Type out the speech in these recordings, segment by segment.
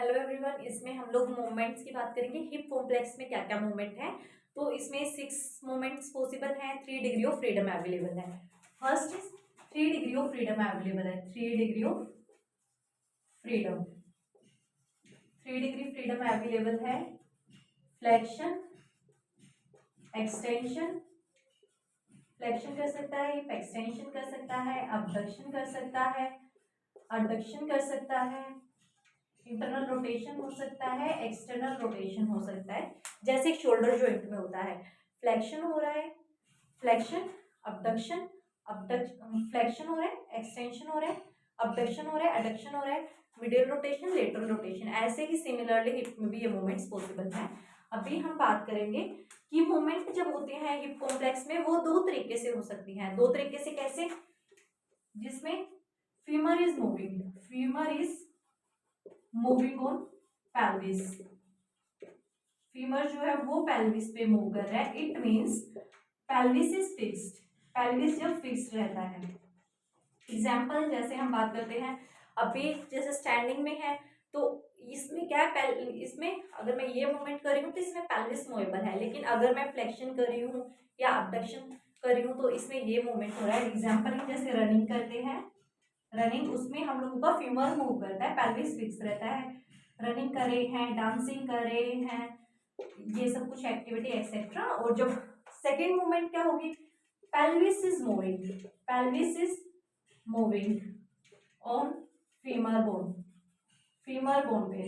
Hello everyone, इसमें हम लोग मूवमेंट्स की बात करेंगे। हिप कॉम्प्लेक्स में क्या क्या मूवमेंट है, तो इसमें 6 मूवमेंट्स पॉसिबल हैं। 3 डिग्री ऑफ फ्रीडम अवेलेबल है। First is 3 degree of freedom available है। 3 degree of freedom 3 degree freedom available है। फ्लेक्शन, एक्सटेंशन, फ्लेक्शन कर सकता है, एक्सटेंशन कर सकता है, अबडक्शन कर सकता है, अडक्शन कर सकता है, इंटरनल रोटेशन हो सकता है, एक्सटर्नल रोटेशन हो सकता है। जैसे एक शोल्डर जॉइंट में होता है, फ्लेक्शन हो रहा है, फ्लेक्शन, अबडक्शन, फ्लेक्शन हो रहा है, एक्सटेंशन हो रहा है, अबडक्शन हो रहा है, एडक्शन हो रहा है, मिडियल रोटेशन, लेटरल रोटेशन। ऐसे ही सिमिलरली हिप में भी ये मूवमेंट्स पॉसिबल हैं। अभी हम बात करेंगे कि मूवमेंट जब होते हैं हिप कॉम्प्लेक्स में, वो 2 तरीके से हो सकती हैं। 2 तरीके से कैसे? जिसमें femur is moving on pelvis. Femur जो है वो पेल्विस पे मूव कर रहा है। It means pelvis is fixed. Pelvis जब फिक्स्ड रहता है, एग्जाम्पल जैसे हम बात करते हैं, अभी जैसे स्टैंडिंग में है तो इसमें क्या है, इसमें अगर मैं ये मूवमेंट कर रही हूँ तो इसमें पेल्विस मूवेबल है, लेकिन अगर मैं फ्लेक्शन कर रही हूँ या अबडक्शन कर रही हूँ तो इसमें ये मूवमेंट हो रहा है। एग्जाम्पल जैसे रनिंग करते हैं, रनिंग उसमें हम लोगों का फीमर मूव करता है, पेल्विस फिक्स रहता है। रनिंग कर रहे हैं, डांसिंग कर रहे हैं, ये सब कुछ एक्टिविटी एक्सेट्रा। और जब सेकेंड मूवमेंट क्या होगी, pelvis is moving on femur bone पे।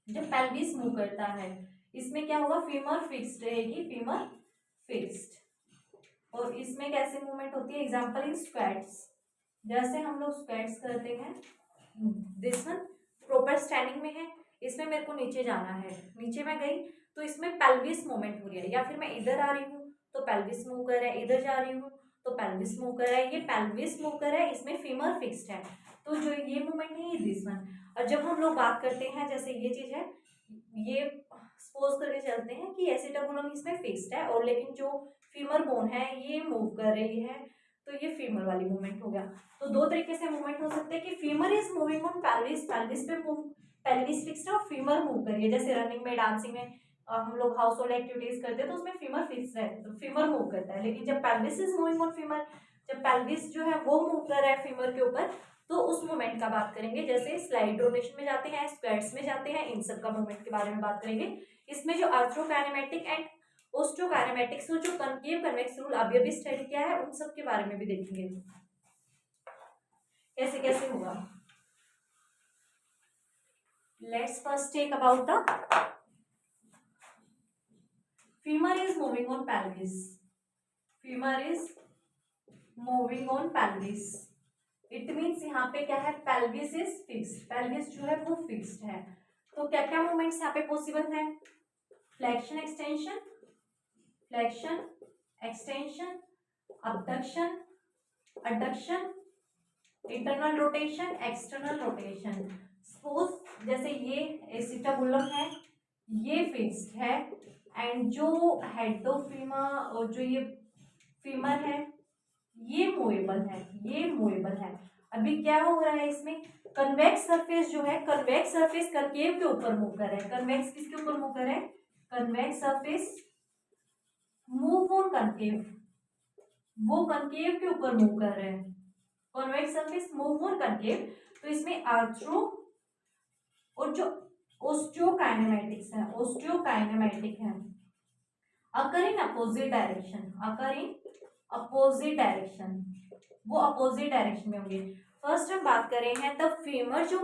जब पेल्विस मूव करता है इसमें क्या होगा, फीमर फिक्स्ड रहेगी, फीमर फिक्स्ड। और इसमें कैसे मूवमेंट होती है, एग्जांपल इन स्क्वैट्स। जैसे हम लोग स्क्वैट्स करते हैं, दिस वन प्रॉपर स्टैंडिंग में है, इसमें मेरे को नीचे जाना है, नीचे मैं गई तो इसमें पेल्विस मूवमेंट हो रही है, या फिर मैं इधर आ रही हूँ तो पेल्विस मूव कर रहा है, इधर जा रही हूँ तो पेल्विस मूव कर रहा है। ये पेल्विस मूव कर रहा है, इसमें फीमर फिक्स्ड है, तो जो ये मूवमेंट है ये दिस वन। और जब हम लोग बात करते हैं, जैसे ये चीज है, ये सपोज करके चलते हैं कि एसिटाबुलम इसमें फिक्स्ड है, और लेकिन जो फीमर बोन है ये मूव कर रही है, तो ये फीमर वाली मूवमेंट हो गया। तो 2 तरीके से मूवमेंट हो सकते हैं कि femur is moving on pelvis, pelvis पे मूव, पेल्विस फिक्स्ड है और फीमर मूव कर रही है। जैसे रनिंग में, डांसिंग में, हम लोग हाउस होल्ड एक्टिविटीज करते हैं तो उसमें फीमर फिक्स्ड है, तो फीमर मूव करता है। लेकिन जब pelvis is moving on femur, जब पेल्विस जो है वो मूव कर रहा है फीमर के ऊपर, तो उस मूवमेंट का बात करेंगे। जैसे स्लाइड रोटेशन में जाते हैं, स्क्वैट्स में जाते हैं, इन सब का मूवमेंट के बारे में बात करेंगे। इसमें जो आर्थ्रोकाइनेमेटिक एंड ओस्टोकाइनेमेटिक्स, जो कनकेव कन्वेक्स रूल अभी अभी स्टडी किया है, उन सब के बारे में भी देखेंगे कैसे कैसे होगा। Let's first take about the femur is moving on pelvis. Femur is moving on pelvis, it means यहाँ पे क्या है, पेल्विस इज फिक्स्ड, पेल्विस जो है वो फिक्स्ड है। तो क्या क्या मूवमेंट्स यहाँ पे पॉसिबल है, flexion extension, flexion extension, abduction, adduction, internal rotation, external rotation. Suppose जैसे ये एसिटाबुलम है, ये फिक्स्ड है, एंड जो हेडोफीमा और जो ये फीमर है ये मूवेबल है, ये मूवेबल है। अभी क्या हो रहा है इसमें, कन्वेक्स सरफेस जो है, कन्वेक्स सरफेस कनकेव के ऊपर मूव कर रहा है। कन्वेक्स किसके ऊपर मूव कर रहा है, convex surface move on concave, वो कनकेव के ऊपर मूव कर रहे हैं। Convex surface move on concave, तो इसमें आर्थ्रो और जो ओस्टियोकाइनेमेटिक्स है, ओस्टियोकाइनेमेटिक है, occur in opposite direction, occur in opposite direction, वो अपोजिट डायरेक्शन में होंगे। फर्स्ट हम बात कर रहे हैं, तब फीमर जो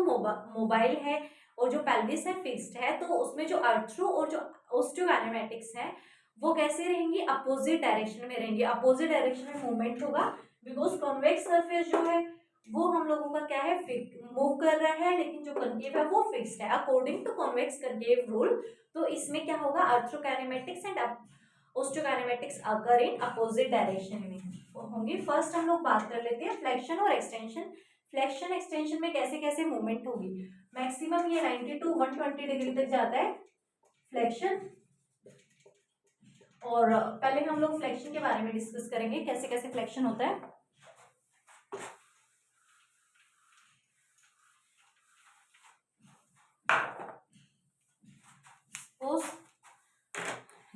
मोबाइल है और जो पेल्विस है फिक्स्ड है, तो उसमें जो आर्थ्रो और जो ओस्टियोकाइनेमेटिक्स है वो कैसे रहेंगी, अपोजिट डायरेक्शन में रहेंगी। अपोजिट डायरेक्शन में मूवमेंट होगा बिकॉज कॉन्वेक्स सरफेस जो है वो हम लोगों का क्या है, मूव कर रहा है, लेकिन जो कनकेव है वो फिक्स्ड है according to convex concave rule. तो इसमें क्या होगा, arthrokinematics and osteokinematics occur in opposite direction में होंगी। फर्स्ट हम लोग बात कर लेते हैं फ्लेक्शन और एक्सटेंशन। फ्लेक्शन एक्सटेंशन में कैसे कैसे मूवमेंट होगी, मैक्सिमम ये 90 to 120 डिग्री तक जाता है फ्लेक्शन। और पहले हम लोग फ्लेक्शन के बारे में डिस्कस करेंगे, कैसे कैसे फ्लेक्शन होता है।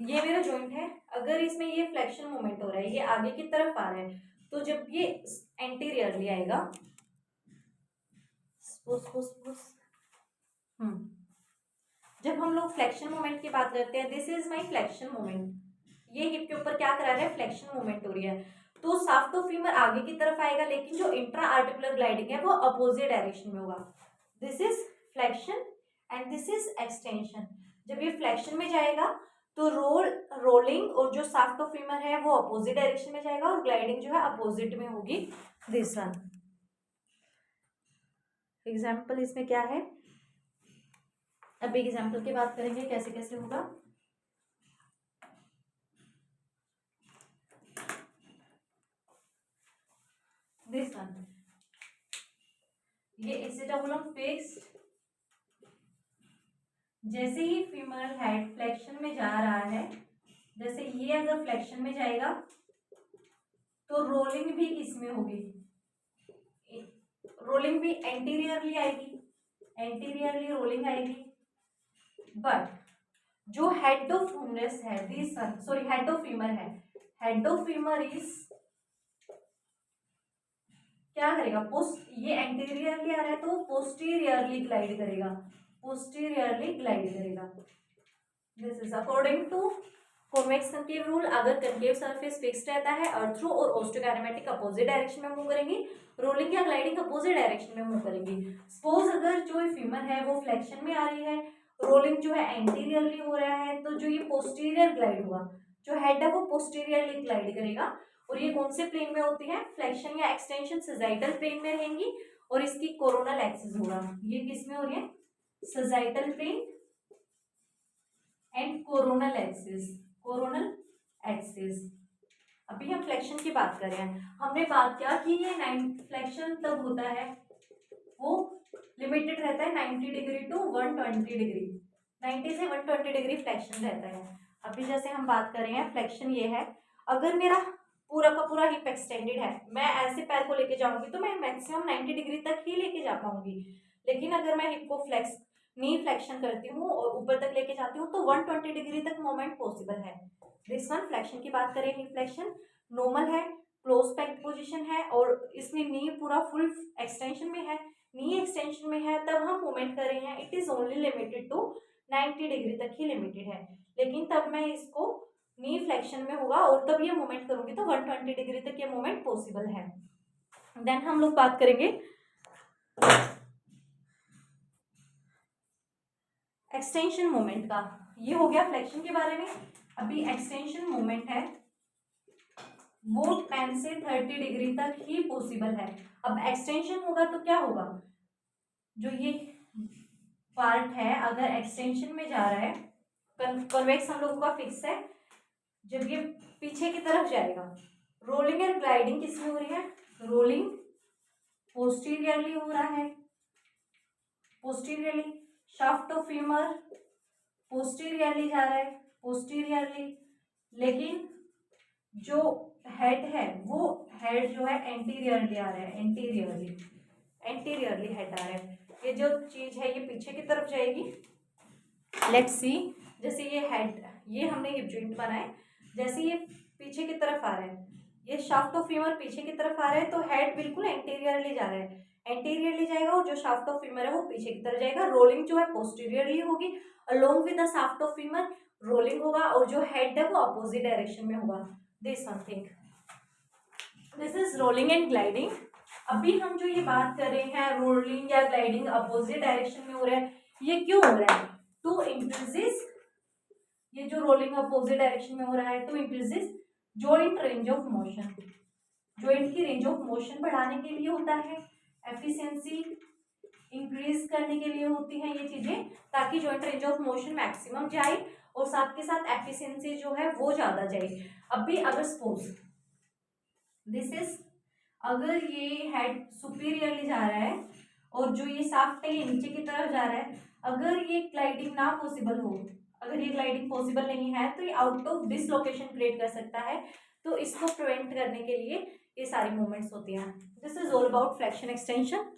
ये मेरा जॉइंट है, अगर इसमें ये फ्लेक्शन मोमेंट हो रहा है, ये आगे की तरफ आ रहा है, तो जब ये एंटीरियरली आएगा, जब हम लोग फ्लेक्शन मोमेंट की बात करते हैं, this is my flexion moment, ये हिप के ऊपर क्या करा रहा है, फ्लेक्शन मोमेंट हो रही है, तो शाफ्ट ऑफ फीमर आगे की तरफ आएगा, लेकिन जो इंट्रा आर्टिकुलर ग्लाइडिंग है वो अपोजिट डायरेक्शन में होगा। This is flexion and this is extension. जब ये फ्लेक्शन में जाएगा तो रोलिंग और जो शाफ्ट ऑफ फीमर है वो अपोजिट डायरेक्शन में जाएगा, और ग्लाइडिंग जो है अपोजिट में होगी। दिस वन एग्जाम्पल इसमें क्या है, अब एक एग्जाम्पल की बात करेंगे कैसे कैसे होगा। दिस वन, ये एसिटाबुलम फिक्स्ड, जैसे ही फीमरल हेड फ्लेक्शन में जा रहा है, जैसे ये अगर फ्लेक्शन में जाएगा तो रोलिंग भी इसमें होगी, रोलिंग भी एंटीरियरली आएगी, एंटीरियरली रोलिंग आएगी, बट जो हेड ऑफ ह्यूमरस है, this sorry head of femur है, हेड ऑफ फीमर इज क्या करेगा, पोस्ट, ये एंटीरियरली आ रहा है तो पोस्टीरियरली ग्लाइड करेगा, पोस्टीरियरली ग्लाइड करेगा। This is according to convex concave rule, अगर कंकेव सरफेस फिक्स्ड रहता है, अर्थ्रो और ओस्टोकाइनेमेटिक अपोजिट डायरेक्शन में मूव करेंगी, रोलिंग या ग्लाइडिंग अपोजिट डायरेक्शन में मूव करेंगी। सपोज अगर जो फीमर है वो फ्लेक्शन में आ रही है, रोलिंग जो है एंटीरियरली हो रहा है, तो जो ये पोस्टीरियर ग्लाइड हुआ, जो हेड है वो पोस्टीरियरली ग्लाइड करेगा, और ये कौन से प्लेन में होती है, फ्लेक्शन या एक्सटेंशन सजाइटल प्लेन में रहेंगी, और इसकी कोरोनल एक्सिस होगा, ये किस में हो रही है, sagittal plane and coronal axis, coronal axis. अभी हम फ्लेक्शन की बात कर रहे हैं, हमने बात किया कि ये फ्लेक्शन तब होता है, वो लिमिटेड रहता है 90 डिग्री टू 120 डिग्री, 90 से 120 डिग्री फ्लेक्शन रहता है। अभी जैसे हम बात कर रहे हैं फ्लेक्शन ये है, अगर मेरा पूरा का पूरा हिप एक्सटेंडेड है, मैं ऐसे पैर को लेके जाऊंगी तो मैं मैक्सिमम 90 डिग्री तक ही लेके जा पाऊंगी, लेकिन अगर मैं हिप को नी फ्लेक्शन करती हूँ और ऊपर तक लेके जाती हूँ तो 120 डिग्री तक मूवमेंट पॉसिबल है। दिस वन फ्लेक्शन की बात करें, हिप फ्लेक्शन नॉर्मल है, क्लोज पैक्ड पोजीशन है, और इसमें नी पूरा फुल एक्सटेंशन में है, नी एक्सटेंशन में है, तब हम मूवमेंट कर रहे हैं, it is only limited to 90 degree तक ही लिमिटेड है, लेकिन तब मैं इसको नी फ्लेक्शन में होगा और तब ये मूवमेंट करूंगी तो 120 डिग्री तक ये मूवमेंट पॉसिबल है। देन हम लोग बात करेंगे एक्सटेंशन मोमेंट का, ये हो गया फ्लेक्शन के बारे में। अभी एक्सटेंशन मोमेंट है वो 10 से 30 डिग्री तक ही पॉसिबल है। अब एक्सटेंशन होगा तो क्या होगा, जो ये पार्ट है अगर एक्सटेंशन में जा रहा है, कन्वेक्स हम लोगों का फिक्स है, जब ये पीछे की तरफ जाएगा, रोलिंग एंड ग्लाइडिंग किसमें हो रही है, रोलिंग पोस्टीरियरली हो रहा है, posteriorly, shaft of femur posteriorly जा रहा है, पोस्टीरियरली, लेकिन जो हेड है वो हेड जो है एंटीरियरली आ रहा है, एंटीरियरली, एंटीरियरली हेड आ रहा है, ये जो चीज है ये पीछे की तरफ जाएगी। लेट्स सी, जैसे ये हेड, ये हमने हिप जॉइंट बनाए, जैसे ये पीछे की तरफ आ रहा है, ये शाफ्ट ऑफ फीमर पीछे की तरफ आ रहा है, तो हेड बिल्कुल एंटीरियरली जा रहा है, एंटीरियरली जाएगा, और जो शाफ्ट ऑफ फीमर है वो पीछे की तरफ जाएगा, रोलिंग जो है पोस्टीरियरली होगी, along with the shaft of femur rolling होगा, और जो हेड है वो अपोजिट डायरेक्शन में होगा। This something, this is rolling and gliding. अभी हम जो ये बात कर रहे हैं रोलिंग या ग्लाइडिंग अपोजिट डायरेक्शन में हो रहा है, ये क्यों हो रहा है, टू इंक्रीजेस, ये जो रोलिंग अपोजिट डायरेक्शन में हो रहा है to increases joint range of motion, joint की रेंज ऑफ मोशन बढ़ाने के लिए होता है, एफिशिएंसी इंक्रीज करने के लिए होती हैं ये चीजें, ताकि joint range of motion maximum जाए और साथ के साथ एफिशिएंसी जो है वो ज्यादा जाए। अभी अगर सपोज दिस इज, अगर ये हेड सुपीरियरली जा रहा है और जो ये शाफ्ट है ये नीचे की तरफ जा रहा है, अगर ये ग्लाइडिंग ना पॉसिबल हो, अगर ये ग्लाइडिंग पॉसिबल नहीं है तो ये आउट ऑफ डिसलोकेशन क्रिएट कर सकता है, तो इसको प्रिवेंट करने के लिए ये सारी मूवमेंट्स होती हैं। This is all about flexion extension.